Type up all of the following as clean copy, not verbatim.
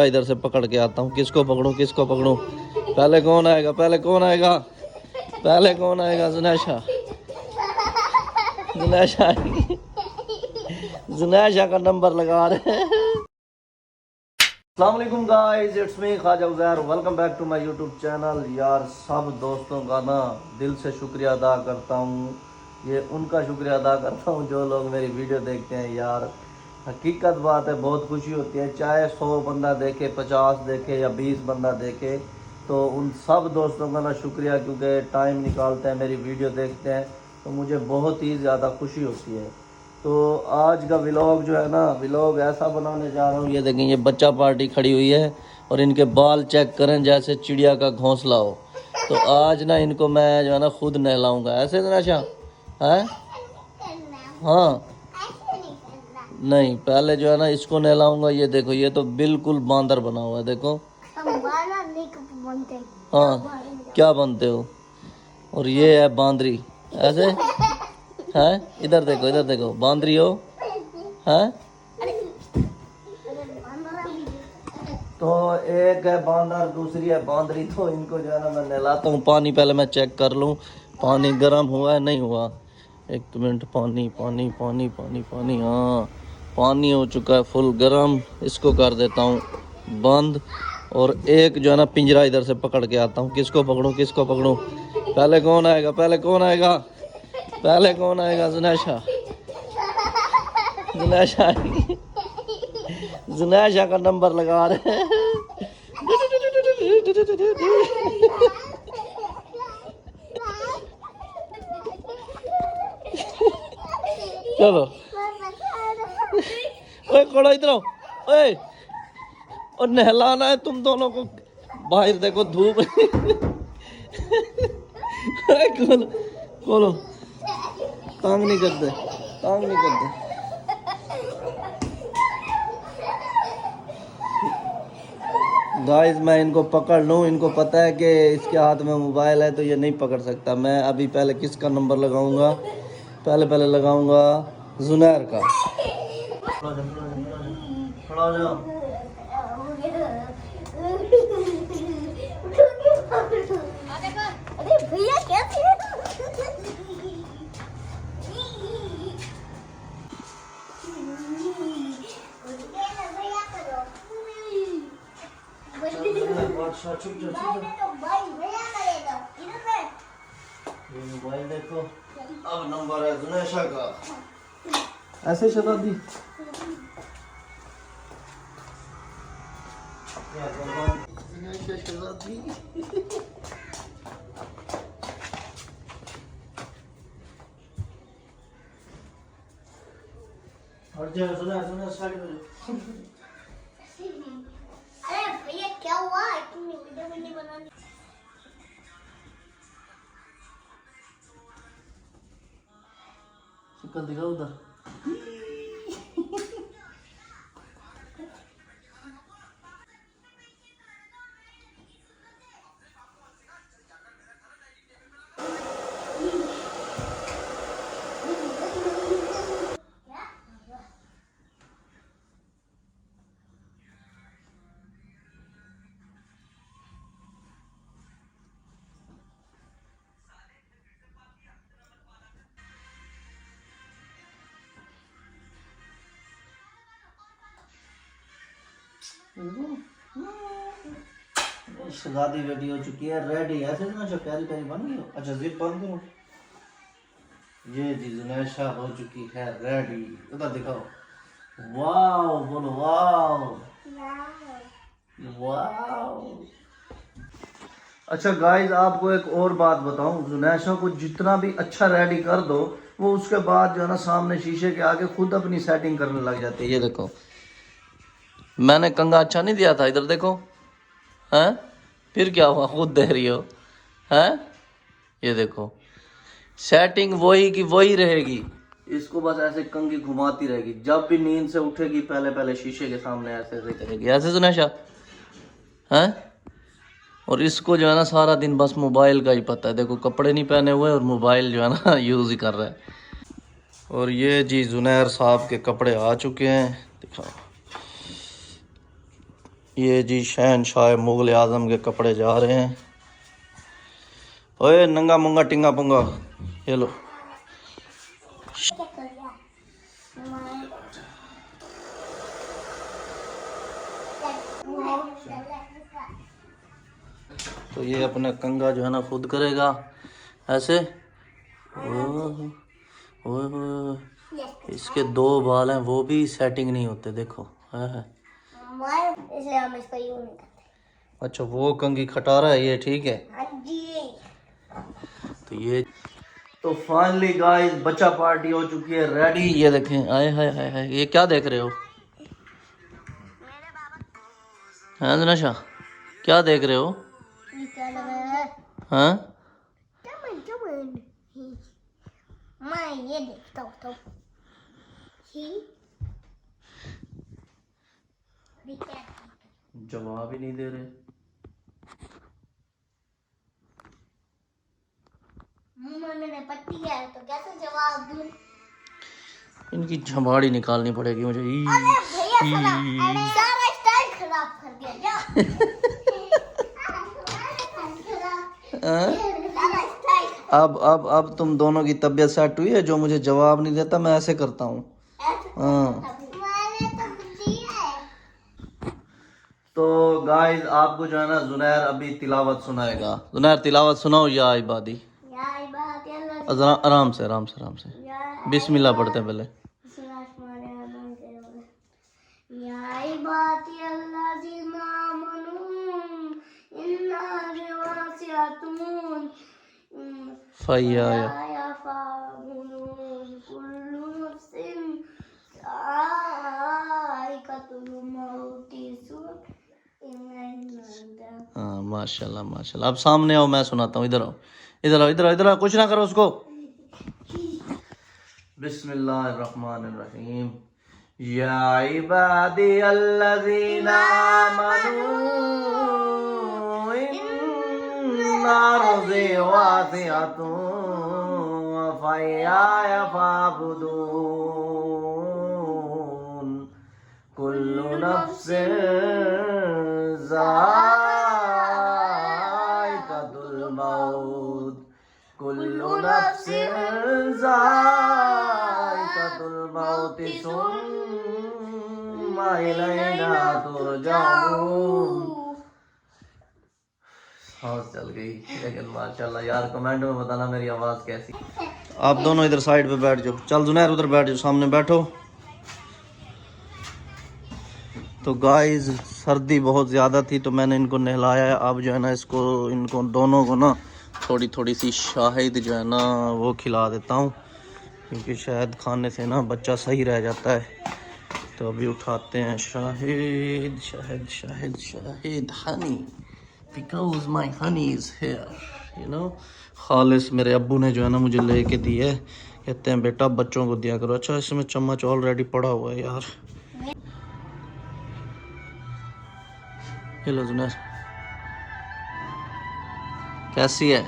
इधर से पकड़ के आता हूँ। किसको पकड़ूं किसको पकड़ूं? पहले कौन आएगा? पहले कौन आएगा? पहले कौन आएगा? जुनैशा। जुनैशा आएगी। जुनैशा का नंबर लगा रहे हैं। अस्सलाम वालेकुम guys, it's me Khwaja Uzair. Welcome back to my YouTube channel. यार सब दोस्तों का ना दिल से शुक्रिया अदा करता हूँ। ये उनका शुक्रिया अदा करता हूँ जो लोग मेरी वीडियो देखते हैं। यार हकीकत बात है, बहुत खुशी होती है। चाहे 100 बंदा देखे, 50 देखे या 20 बंदा देखे, तो उन सब दोस्तों का ना शुक्रिया, क्योंकि टाइम निकालते हैं, मेरी वीडियो देखते हैं, तो मुझे बहुत ही ज़्यादा खुशी होती है। तो आज का व्लॉग जो है ना, व्लॉग ऐसा बनाने जा रहा हूँ। ये देखें, ये बच्चा पार्टी खड़ी हुई है और इनके बाल चेक करें जैसे चिड़िया का घोंसला हो। तो आज ना इनको मैं जो है ना खुद नहलाऊंगा। ऐसे नशा है? हाँ नहीं, पहले जो है ना इसको नहलाऊंगा। ये देखो, ये तो बिल्कुल बांदर बना हुआ है। देखो हाँ, क्या बनते हो? और ये है बांदरी। ऐसे है? इधर देखो बांदरी हो है। तो एक है बांदर, दूसरी है बांदरी। तो इनको जो है ना मैं नहलाता हूँ। पानी पहले मैं चेक कर लूँ, पानी गर्म हुआ है नहीं हुआ। एक मिनट। पानी पानी पानी पानी पानी, हाँ पानी हो चुका है फुल गर्म। इसको कर देता हूँ बंद। और एक जो है ना पिंजरा इधर से पकड़ के आता हूँ। किसको पकड़ूं किसको पकड़ूं? पहले कौन आएगा? पहले कौन आएगा? पहले कौन आएगा? जुनैशा। जुनैशा आएगी। जुनैशा का नंबर लगा रहे हैं। चलो ओए कोड़ा इधर आओ। ओए और नहलाना है तुम दोनों को। बाहर देखो धूप। खोलो खोलो, तंग नहीं करते, तंग नहीं करते। गाइस मैं इनको पकड़ लूँ, इनको पता है कि इसके हाथ में मोबाइल है तो ये नहीं पकड़ सकता। मैं अभी पहले किसका नंबर लगाऊंगा? पहले लगाऊंगा जुनैर का। खड़ा हो जाओ। अरे भैया कैसे? मोबाइल देखो, अब नंबर है जुनैशा का। ऐसे शताब्दी और जो सुना साड़ी में अरे भैया क्या हुआ? इतनी वीडियो भी नहीं बनानी। शिकल दिखा उधर। शादी रेडी हो चुकी है, रेडी ऐसे ना जो प्यारी प्यारी बन गई हो। अच्छा जिप बंद करो। ये जी जुनैशा हो चुकी है रेडी। उधर दिखाओ। वाओ बोलो वाओ वाओ। अच्छा गाइस, आपको एक और बात बताऊं, जुनैशा को जितना भी अच्छा रेडी कर दो, वो उसके बाद जो है ना सामने शीशे के आगे खुद अपनी सेटिंग करने लग जाती है। ये देखो, मैंने कंगा अच्छा नहीं दिया था, इधर देखो। हैं? फिर क्या हुआ? खुद दे रही हो हैं? ये देखो, सेटिंग वही की वही रहेगी। इसको बस ऐसे कंघी घुमाती रहेगी। जब भी नींद से उठेगी पहले पहले शीशे के सामने ऐसे ऐसे करेगी। ऐसे जुनैशा हैं? और इसको जो है ना सारा दिन बस मोबाइल का ही पता है। देखो कपड़े नहीं पहने हुए और मोबाइल जो है ना यूज़ ही कर रहा है। और ये जी जुनैर साहब के कपड़े आ चुके हैं, दिखाओ। ये जी शहनशाह मुगल आजम के कपड़े जा रहे हैं। ओए नंगा मुंगा टिंगा पुंगा, ये लो। क्या कर रहा तो ये अपना कंगा जो है ना खुद करेगा ऐसे। ओह, ओए होए, इसके 2 बाल हैं वो भी सेटिंग नहीं होते, देखो है। इसलिए हम इसको यूं नहीं करते। अच्छा वो कंगी खटारा है ये, ठीक है। हाँ जी। तो ये तो फाइनली गाइस बच्चा पार्टी हो चुकी है रेडी। ये देखें, आए हाय हाय हाय, ये क्या देख रहे हो? हाँ नशा, क्या देख रहे हो? ये क्या लगा है? हाँ चमन मैं ये देखता हूँ तो जवाब ही नहीं दे रहे। मैंने पट्टी है तो कैसे जवाब दूं? इनकी झमाड़ी निकालनी पड़ेगी मुझे। अरे भैया सारा स्टाइल खराब कर दिया जा। हाँ? सारा स्टाइल अब तुम दोनों की तबीयत सेट हुई है? जो मुझे जवाब नहीं देता मैं ऐसे करता हूँ। हाँ मैंने तो दिया है। तो गाइस आपको जो है ना जुनैर अभी तिलावत सुनाएगा। जुनैर तिलावत सुनाओ या इबादी। या इबाद अल्लाह आराम से आराम से आराम से। बिस्मिल्लाह पढ़ते हैं पहले। या इबाद अल्लाह जिना मनु इन्ना रिवासियातुन फैया या फामुन कुल्लु नफ्सिन साइकातुल मौति सुन। हाँ माशाल्लाह माशाल्लाह। अब सामने आओ, मैं सुनाता हूँ। इधर आओ इधर आओ इधर आओ इधर आओ, कुछ ना करो उसको। बिस्मिल्लाहिर्रहमानिर्रहीम। या इबादी अल्लज़ीना आमनू इन्ना अर्ज़ी वासिअतुन फइया फ़अबुदून कुल्लु नफ्सिन ज़ाइक़तुल मौत कुल्लु नफ्सिन ज़ाइक़तुल मौत सुम्मा इलैना तुरजाऊन। सांस चल गई, लेकिन माशाल्लाह यार कमेंट में बताना मेरी आवाज़ कैसी। आप दोनों इधर साइड पे बैठ जाओ। चल जुनैर उधर बैठ जाओ, सामने बैठो। तो गाइस सर्दी बहुत ज़्यादा थी तो मैंने इनको नहलाया है। अब जो है ना इसको इनको दोनों को ना थोड़ी थोड़ी सी शहद जो है ना वो खिला देता हूँ, क्योंकि शहद खाने से ना बच्चा सही रह जाता है। तो अभी उठाते हैं शहद शहद शहद शहद honey, because my honey is here you know. खालिस मेरे अब्बू ने जो है ना मुझे लेके दी है, कहते हैं बेटा बच्चों को दिया करो। अच्छा इसमें चम्मच ऑलरेडी पड़ा हुआ है यार। हेलो जुनैर, कैसी है?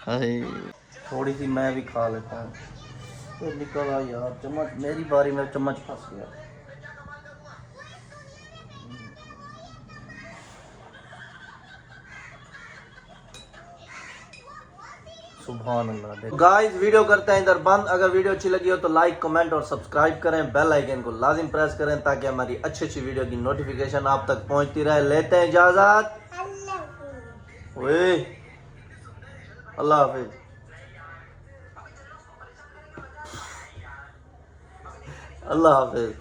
हाय थोड़ी सी मैं भी खा लेता हूँ। तो निकल आ यार चम्मच, मेरी बारी में चम्मच फंस गया। सुभान अल्लाह। गाइस वीडियो करते हैं इधर बंद। अगर वीडियो अच्छी लगी हो तो लाइक कमेंट और सब्सक्राइब करें, बेल आइकन को लाजिम प्रेस करें ताकि हमारी अच्छी अच्छी वीडियो की नोटिफिकेशन आप तक पहुंचती रहे। लेते हैं इजाजत। ओए अल्लाह हाफिज। अल्लाह हाफिज।